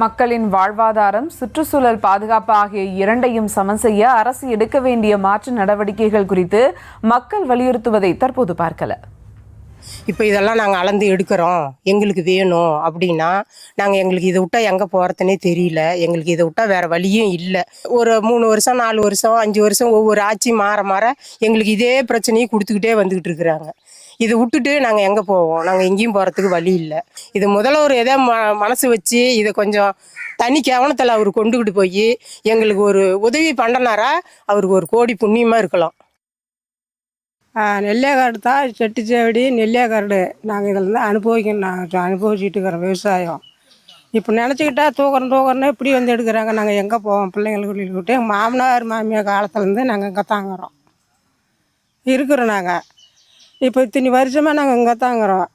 மக்களின் வாழ்வாதாரம், சுற்றுச்சூழல் பாதுகாப்பு ஆகிய இரண்டையும் சமன் செய்ய அரசு எடுக்க வேண்டிய மாற்று நடவடிக்கைகள் குறித்து மக்கள் வலியுறுத்துவதை தற்போது பார்க்கலாம். இப்போ இதெல்லாம் நாங்கள் அளந்து எடுக்கிறோம், எங்களுக்கு வேணும் அப்படின்னா நாங்கள் எங்களுக்கு இதை விட்டால் எங்கே போகிறதுனே தெரியல. எங்களுக்கு இதை விட்டால் வேறு வழியும் இல்லை. ஒரு 3 வருஷம் 4 வருஷம் 5 வருஷம் ஒவ்வொரு ஆட்சி மாற மாற எங்களுக்கு இதே பிரச்சனையும் கொடுத்துக்கிட்டே வந்துக்கிட்டு இருக்கிறாங்க. இதை விட்டுட்டு நாங்கள் எங்கே போவோம்? நாங்கள் எங்கேயும் போகிறதுக்கு வழி இல்லை. இது முதல்ல ஒரு எதோ மனசு வச்சு இதை கொஞ்சம் தனி கவனத்தில் அவர் கொண்டுக்கிட்டு போய் எங்களுக்கு ஒரு உதவி பண்ணனாரா அவருக்கு ஒரு கோடி புண்ணியமாக இருக்கலாம். நெல்லியாக்காடு தான் செட்டிச்சேவடி நெல்லியாக்காடு. நாங்கள் இதில் தான் நாங்கள் அனுபவிச்சுட்டு இருக்கிறோம் விவசாயம். இப்போ நினச்சிக்கிட்டா தூக்குறோன்னு இப்படி வந்து எடுக்கிறாங்க. நாங்கள் எங்கே போவோம்? பிள்ளைங்களுக்கு விட்டு எங்கள் மாமனார் மாமியார் காலத்துலேருந்து நாங்கள் இங்கே தாங்கிறோம் இருக்கிறோம். நாங்கள் இப்போ இத்தனை வருஷமாக நாங்கள் இங்கே தாங்கிறோம்.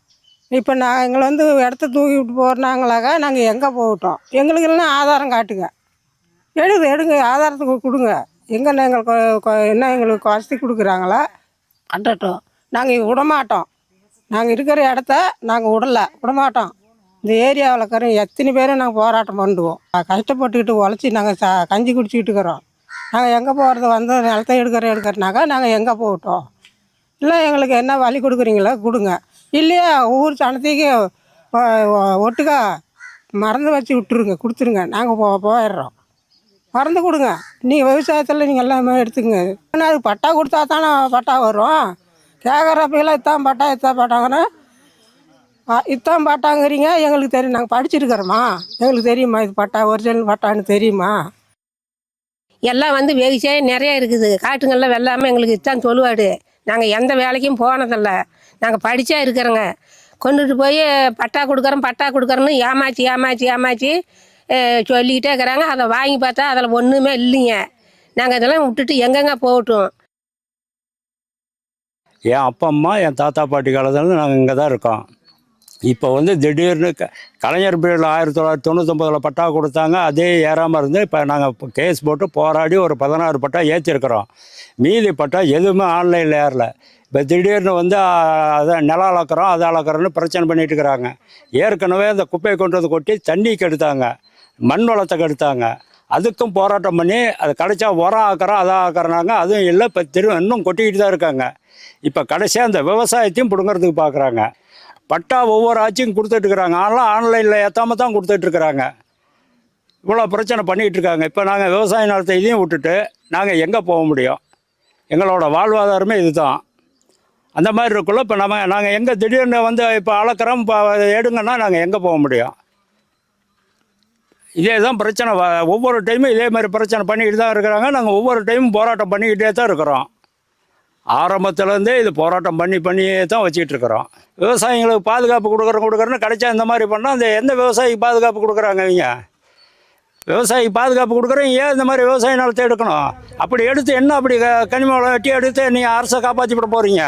இப்போ எங்களை வந்து இடத்த தூக்கி விட்டு போகிறாங்களாக்கா நாங்கள் எங்கே போகட்டும்? எங்களுக்கு இல்லைன்னா ஆதாரம் காட்டுங்க, எடுங்க ஆதாரத்துக்கு கொடுங்க. எங்கே எங்களுக்கு என்ன எங்களுக்கு வசதி கொடுக்குறாங்களா அட்டட்டும். நாங்கள் விடமாட்டோம். நாங்கள் இருக்கிற இடத்த நாங்கள் விடமாட்டோம். இந்த ஏரியாவில் இருக்கிற எத்தனை பேரும் நாங்கள் போராட்டம் பண்ணுவோம். கஷ்டப்பட்டுக்கிட்டு உழைச்சி நாங்கள் கஞ்சி குடிச்சிக்கிட்டு இருக்கிறோம். நாங்கள் எங்கே போகிறது? வந்து நிலத்தை எடுக்கிறனாக்கா நாங்கள் எங்கே போகட்டும்? இல்லை எங்களுக்கு என்ன வழி கொடுக்குறீங்களோ கொடுங்க. இல்லையா ஊர் சனத்துக்கு ஒட்டுக்கா மறந்து வச்சு விட்டுருங்க, கொடுத்துருங்க. நாங்கள் போயிடுறோம். மறந்து கொடுங்க. நீங்கள் விவசாயத்தில் நீங்கள் எல்லாமே எடுத்துக்கங்க. ஆனால் அது பட்டா கொடுத்தா தானே பட்டா வரும். கேட்குறப்பெல்லாம் இத்தான் பட்டாங்கன்னா இத்தான் பட்டாங்கிறீங்க. எங்களுக்கு தெரியும், நாங்கள் படிச்சிருக்கிறோமா? எங்களுக்கு தெரியுமா இது பட்டா ஒரிஜினல் பட்டான்னு தெரியுமா? எல்லாம் வந்து வேகிச்சே நிறையா இருக்குது. காட்டுங்கள்லாம் வெள்ளாமல் எங்களுக்கு இத்தான் சொல்லுவாடு. நாங்கள் எந்த வேலைக்கும் போனதில்ல. நாங்கள் படித்தா இருக்கிறோங்க. கொண்டுட்டு போய் பட்டா கொடுக்குறோன்னு ஏமாற்றி சொல்லிக்கிட்டே இருக்கிறாங்க. அதை வாங்கி பார்த்தா அதில் ஒன்றுமே இல்லைங்க. நாங்கள் இதெல்லாம் விட்டுட்டு எங்கெங்கே போகட்டும்? என் அப்பா அம்மா என் தாத்தா பாட்டி காலத்துலேருந்து நாங்கள் இங்கே தான் இருக்கோம். இப்போ வந்து திடீர்னு கலைஞர் பீரியடில் 1999 பட்டா கொடுத்தாங்க. அதே ஏறாமல் இருந்து இப்போ நாங்கள் கேஸ் போட்டு போராடி ஒரு 16 பட்டா ஏற்றிருக்கிறோம். மீதி பட்டா எதுவுமே ஆன்லைனில் ஏறல. இப்போ திடீர்னு வந்து அதை நிலம் அளக்கிறோம் அதை அளக்கிறோன்னு பிரச்சனை பண்ணிட்டு இருக்கிறாங்க. ஏற்கனவே அந்த குப்பையை கொண்டு வந்து கொட்டி தண்ணிக்கு எடுத்தாங்க, மண் வளத்தை கெடுத்தாங்க. அதுக்கும் போராட்டம் பண்ணி அது கிடைச்சா உரம் ஆக்கிறோம் அதை ஆக்கிறனாங்க. அதுவும் இல்லை. இப்போ இன்னும் கொட்டிக்கிட்டு தான் இருக்காங்க. இப்போ கடைசியாக அந்த விவசாயத்தையும் பிடுங்கிறதுக்கு பார்க்குறாங்க. பட்டா ஒவ்வொரு ஆட்சியும் கொடுத்துட்ருக்குறாங்க. ஆனால் ஆன்லைனில் ஏற்றாமல் தான் கொடுத்துட்ருக்குறாங்க. இவ்வளோ பிரச்சனை பண்ணிகிட்டு இருக்காங்க. இப்போ நாங்கள் விவசாய நிலத்தை இதையும் விட்டுட்டு நாங்கள் எங்கே போக முடியும்? எங்களோட வாழ்வாதாரமே இது தான். அந்த மாதிரி இருக்குள்ள இப்போ நாங்கள் எங்கே திடீர்னு வந்து இப்போ அளக்கிறோம் இப்போ எடுங்கன்னா நாங்கள் எங்கே போக முடியும்? இதே தான் பிரச்சனை. ஒவ்வொரு டைமும் இதே மாதிரி பிரச்சனை பண்ணிக்கிட்டு தான் இருக்கிறாங்க. நாங்கள் ஒவ்வொரு டைமும் போராட்டம் பண்ணிக்கிட்டே தான் இருக்கிறோம். ஆரம்பத்துலேருந்தே இது போராட்டம் பண்ணியே தான் வச்சுக்கிட்டு இருக்கிறோம். விவசாயிங்களுக்கு பாதுகாப்பு கொடுக்குறேன்னு கிடைச்சா இந்த மாதிரி பண்ணால் அந்த எந்த விவசாயிக்கு பாதுகாப்பு கொடுக்குறாங்க? இவங்க விவசாயிக்கு பாதுகாப்பு கொடுக்குறோம், ஏன் இந்த மாதிரி விவசாய நிலத்தை எடுக்கணும்? அப்படி எடுத்து என்ன அப்படி கனிம வளம் வெட்டி எடுத்து நீங்கள் அரசை காப்பாற்றி விட போகிறீங்க?